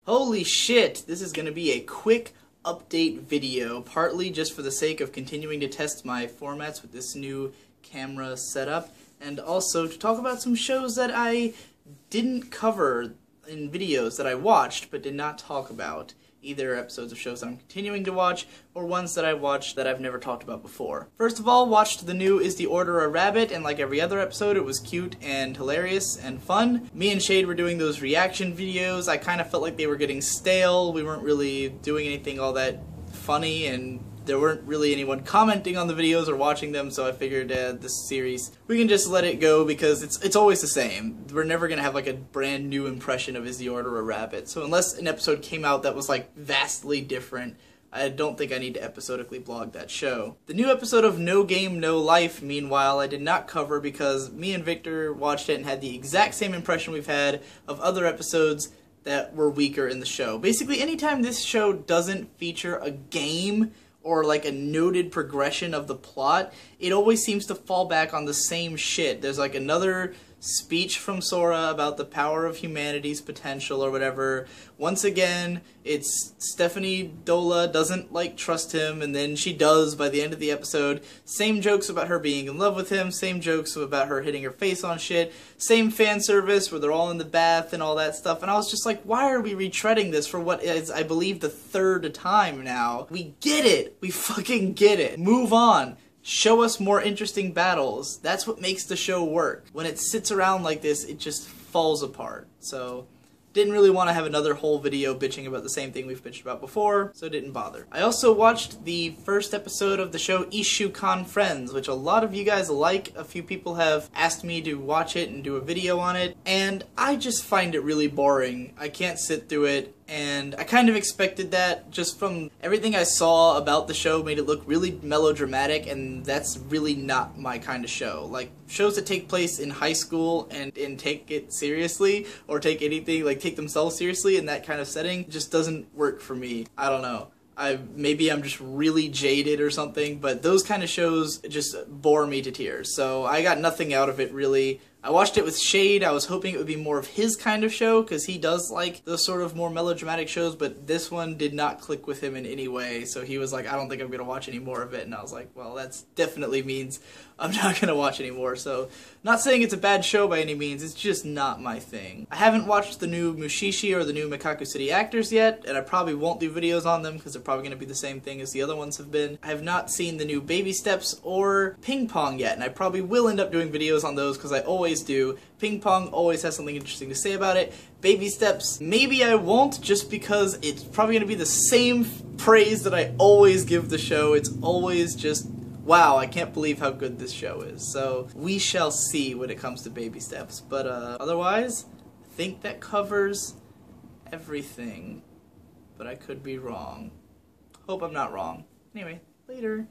Holy shit, this is going to be a quick update video, partly just for the sake of continuing to test my formats with this new camera setup, and also to talk about some shows that I didn't cover in videos that I watched but did not talk about. Either episodes of shows that I'm continuing to watch, or ones that I watched that I've never talked about before. First of all, watched the new Is the Order a Rabbit, and like every other episode, it was cute and hilarious and fun. Me and Shade were doing those reaction videos. I kind of felt like they were getting stale. We weren't really doing anything all that funny, and there weren't really anyone commenting on the videos or watching them, so I figured this series, we can just let it go because it's always the same. We're never going to have like a brand new impression of Is the Order a Rabbit. So unless an episode came out that was like vastly different, I don't think I need to episodically blog that show. The new episode of No Game, No Life, meanwhile, I did not cover because me and Victor watched it and had the exact same impression we've had of other episodes that were weaker in the show. Basically, anytime this show doesn't feature a game or like a noted progression of the plot, it always seems to fall back on the same shit. There's like another speech from Sora about the power of humanity's potential or whatever. Once again, it's Stephanie Dola doesn't like trust him, and then she does by the end of the episode. Same jokes about her being in love with him, same jokes about her hitting her face on shit, same fan service where they're all in the bath and all that stuff, and I was just like, why are we retreading this for what is, I believe, the third time now? We get it! We fucking get it! Move on! Show us more interesting battles. That's what makes the show work. When it sits around like this, it just falls apart. So, didn't really want to have another whole video bitching about the same thing we've bitched about before, so didn't bother. I also watched the first episode of the show Isshuukan Friends, which a lot of you guys like. A few people have asked me to watch it and do a video on it, and I just find it really boring. I can't sit through it. And I kind of expected that just from everything I saw about the show made it look really melodramatic, and that's really not my kind of show. Like, shows that take place in high school and take it seriously, or take anything, like take themselves seriously in that kind of setting, just doesn't work for me. I don't know. Maybe I'm just really jaded or something, but those kind of shows just bore me to tears. So I got nothing out of it really. I watched it with Shade. I was hoping it would be more of his kind of show, because he does like those sort of more melodramatic shows, but this one did not click with him in any way, so he was like, I don't think I'm going to watch any more of it, and I was like, well, that definitely means I'm not going to watch anymore. So, not saying it's a bad show by any means, it's just not my thing. I haven't watched the new Mushishi or the new Makaku City Actors yet, and I probably won't do videos on them, because they're probably going to be the same thing as the other ones have been. I have not seen the new Baby Steps or Ping Pong yet, and I probably will end up doing videos on those, because I always do. Ping Pong always has something interesting to say about it. Baby Steps, maybe I won't, just because it's probably going to be the same praise that I always give the show. It's always just, wow, I can't believe how good this show is. So, we shall see when it comes to Baby Steps. But otherwise, I think that covers everything. But I could be wrong. Hope I'm not wrong. Anyway, later.